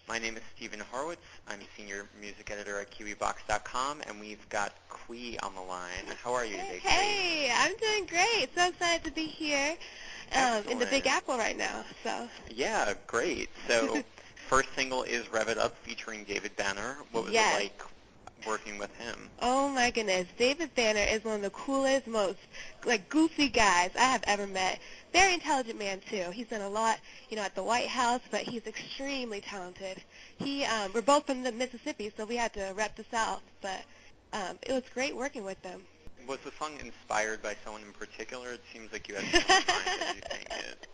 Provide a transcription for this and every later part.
My name is Stephen Horwitz. I'm Senior Music Editor at Kiwibox.com, and we've got Qui on the line. How are you today, Qui? Hey, I'm doing great. So excited to be here in the Big Excellent. Apple right now. So Yeah, great. So first single is Rev It Up featuring David Banner. What was it yes. like working with him? Oh my goodness, David Banner is one of the coolest, most goofy guys I have ever met. Very intelligent man too. He's done a lot, at the White House, but he's extremely talented. We're both from the Mississippi, so we had to rep the South, but it was great working with them. Was the song inspired by someone in particular? It seems like you had someone in mind as you sang it.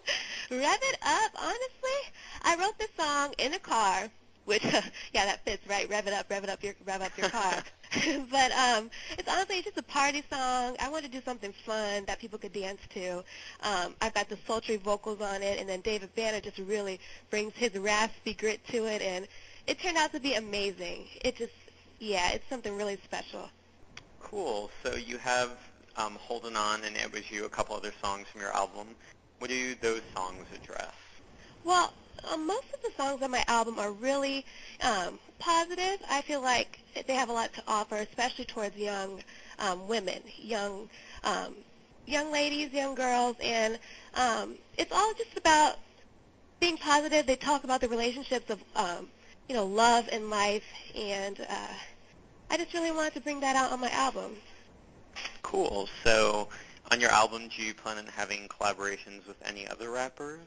Rev It Up, honestly, I wrote this song in a car, which, yeah, that fits, right? Rev it up your car. But it's just a party song. I wanted to do something fun that people could dance to. I've got the sultry vocals on it, and then David Banner just really brings his raspy grit to it, and it turned out to be amazing. It's something really special. Cool. So you have Holdin' On and It Was You, a couple other songs from your album. What do those songs address? Well, most of the songs on my album are really positive. I feel like they have a lot to offer, especially towards young women, young ladies, young girls, and it's all just about being positive. They talk about the relationships of love and life, and I just really wanted to bring that out on my album. Cool. So on your album, do you plan on having collaborations with any other rappers?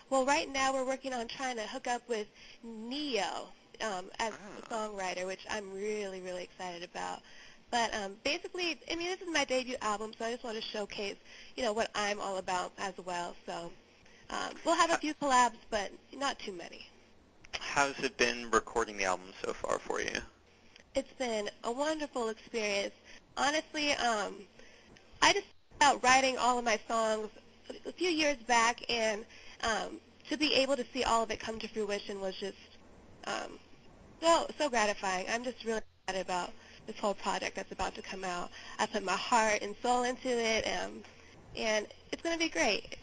Well, right now we're working on trying to hook up with Neo as a songwriter, which I'm really, really excited about. But basically, this is my debut album, so I just want to showcase, what I'm all about as well. So we'll have a few collabs, but not too many. How's it been recording the album so far for you? It's been a wonderful experience. Honestly, I just started out writing all of my songs a few years back, and to be able to see all of it come to fruition was just so gratifying. I'm just really excited about this whole project that's about to come out. I put my heart and soul into it, and it's going to be great.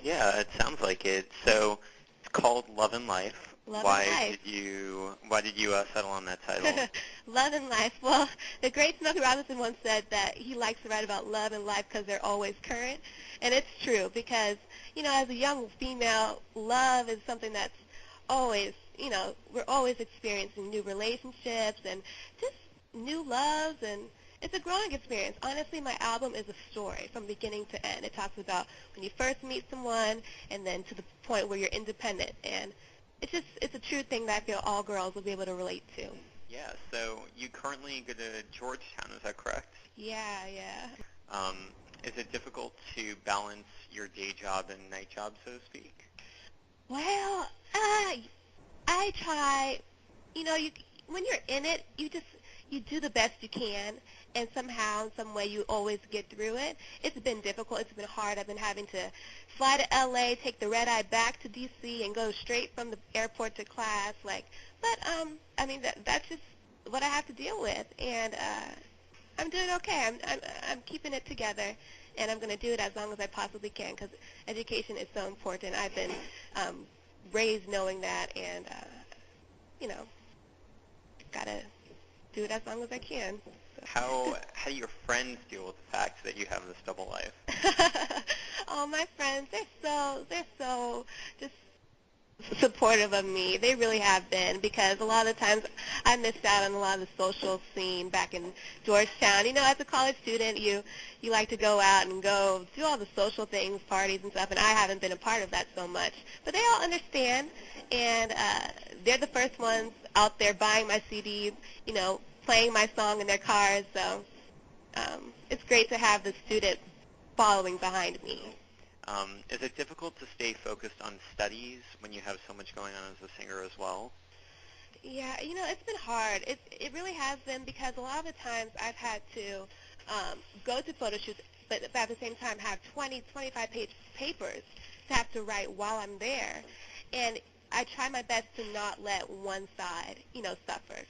Yeah, it sounds like it. So it's called Love and Life. Love Why and Life. did you settle on that title? Love and life. Well, the great Smokey Robinson once said that he likes to write about love and life because they're always current, and it's true because as a young female, love is something that's always we're always experiencing new relationships and just new loves, and it's a growing experience. Honestly, my album is a story from beginning to end. It talks about when you first meet someone and then to the point where you're independent, and it's a true thing that I feel all girls will be able to relate to. Yeah, so you currently go to Georgetown, is that correct? Yeah, yeah. Is it difficult to balance your day job and night job, so to speak? Well, I try, when you're in it, you do the best you can, and somehow, in some way, you always get through it. It's been difficult. It's been hard. I've been having to fly to L.A., take the red eye back to D.C., and go straight from the airport to class. That's just what I have to deal with, and I'm doing okay. I'm keeping it together, and I'm going to do it as long as I possibly can because education is so important. I've been raised knowing that, and gotta do it as long as I can. So. How do your friends deal with the fact that you have this double life? Oh, my friends, they're so just supportive of me. They really have been, because a lot of times I missed out on a lot of the social scene back in Georgetown. As a college student, you like to go out and go do all the social things, parties and stuff, and I haven't been a part of that so much. But they all understand, and they're the first ones out there buying my CD, playing my song in their cars. So it's great to have the student following behind me. Is it difficult to stay focused on studies when you have so much going on as a singer as well? Yeah, it's been hard. It really has been, because a lot of the times I've had to go to photo shoots, but at the same time have 20, 25-page papers to have to write while I'm there. And I try my best to not let one side, suffer.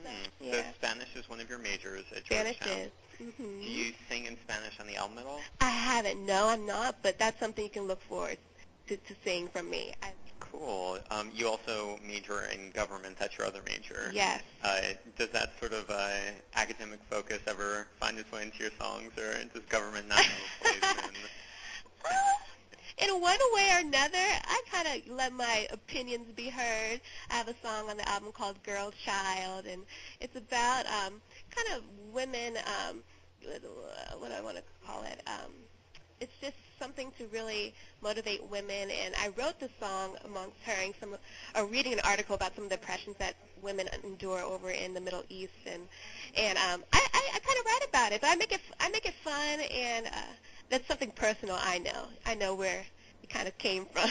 So, yeah. So Spanish is one of your majors at Spanish Georgetown. is. Mm-hmm. Do you sing in Spanish on the album at all? I haven't. No, I'm not. But that's something you can look forward to seeing from me. Cool. You also major in government. That's your other major. Yes. Does that sort of academic focus ever find its way into your songs, or does government not have a place In one way or another, I kind of let my opinions be heard. I have a song on the album called Girl Child, and it's about kind of women, what do I want to call it? It's just something to really motivate women, and I wrote the song amongst reading an article about some of the oppressions that women endure over in the Middle East, and I kind of write about it, but I make it fun, and that's something personal. I know where it kind of came from.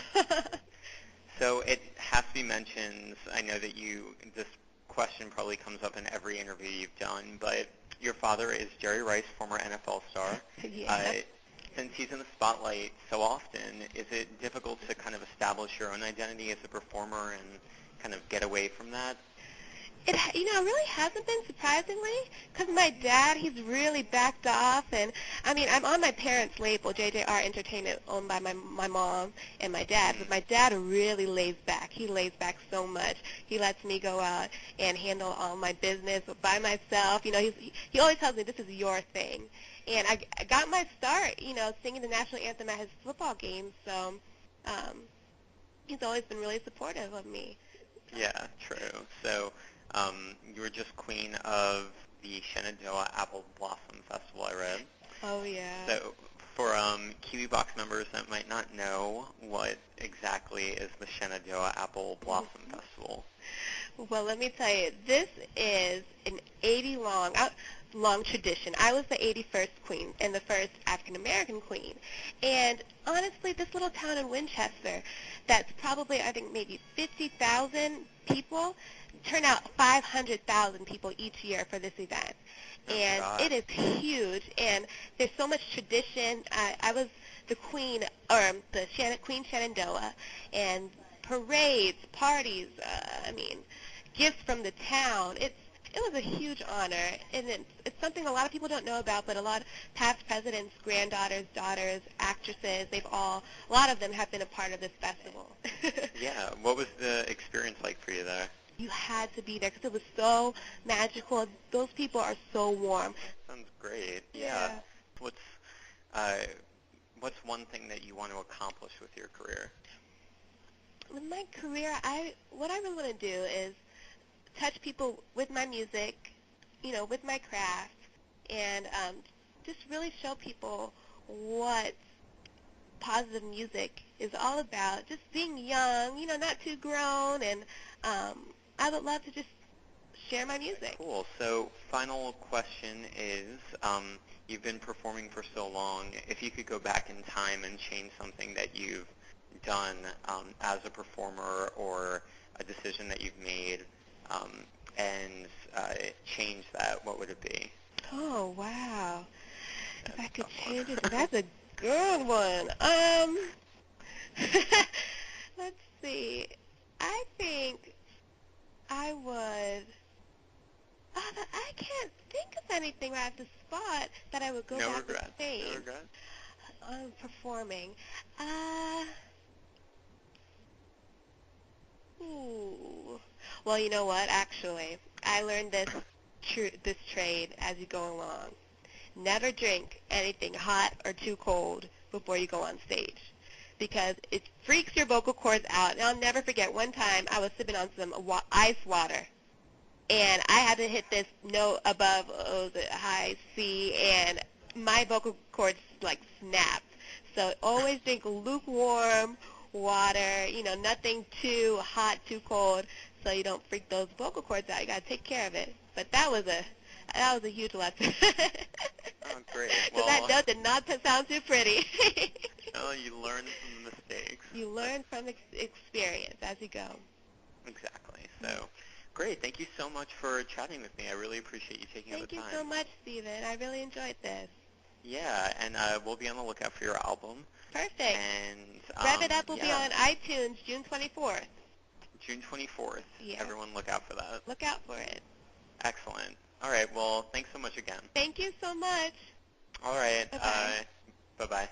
So it has to be mentioned. I know that this question probably comes up in every interview you've done, but your father is Jerry Rice, former NFL star. Yeah. Since he's in the spotlight so often, is it difficult to kind of establish your own identity as a performer and kind of get away from that? It really hasn't been, surprisingly, because my dad, he's really backed off, and I mean, I'm on my parents' label, JJR Entertainment, owned by my mom and my dad, but my dad really lays back. He lays back so much. He lets me go out and handle all my business by myself. He always tells me, this is your thing. And I got my start, singing the national anthem at his football games, so he's always been really supportive of me. Yeah, true. So you were just queen of the Shenandoah Apple Blossom Festival, I read. Oh, yeah. So for Kiwibox members that might not know, what exactly is the Shenandoah Apple Blossom Festival? Well, let me tell you, this is an 80-long tradition. I was the 81st queen and the first African-American queen. And honestly, this little town in Winchester, that's probably, I think, maybe 50,000 people, turn out 500,000 people each year for this event. And it is huge, and there's so much tradition. I was the queen, or Queen Shenandoah, and parades, parties, gifts from the town. It was a huge honor, and it's something a lot of people don't know about, but a lot of past presidents, granddaughters, daughters, actresses, a lot of them have been a part of this festival. Yeah, what was the experience like for you there? You had to be there because it was so magical. Those people are so warm. Sounds great. Yeah. What's one thing that you want to accomplish with your career? With my career, what I really want to do is touch people with my music, with my craft, and just really show people what positive music is all about. Just being young, not too grown, and I would love to just share my music. Cool. So final question is, you've been performing for so long. If you could go back in time and change something that you've done as a performer or a decision that you've made and change that, what would it be? Oh, wow. If I could change it, that's a good one. Let's see. I think I would. I can't think of anything right at the spot that I would go No back regrets. and change. No regrets. Performing. Ooh. Well, you know what? Actually, I learned this trade as you go along. Never drink anything hot or too cold before you go on stage because it freaks your vocal cords out. And I'll never forget one time I was sipping on some ice water, and I had to hit this note above the high C, and my vocal cords like snapped. So always drink lukewarm water, nothing too hot, too cold, so you don't freak those vocal cords out. You got to take care of it. But that was a huge lesson. Oh, great. Well, that note did not sound too pretty. Well, you learn from the mistakes. You learn from experience as you go. Exactly. So, great. Thank you so much for chatting with me. I really appreciate you taking the time. Thank you so much, Stephen. I really enjoyed this. Yeah, and we'll be on the lookout for your album. Perfect. And Rev It Up will be on iTunes June 24th. June 24th. Yeah. Everyone look out for that. Look out for it. Excellent. All right. Well, thanks so much again. Thank you so much. All right. Bye-bye. Bye-bye.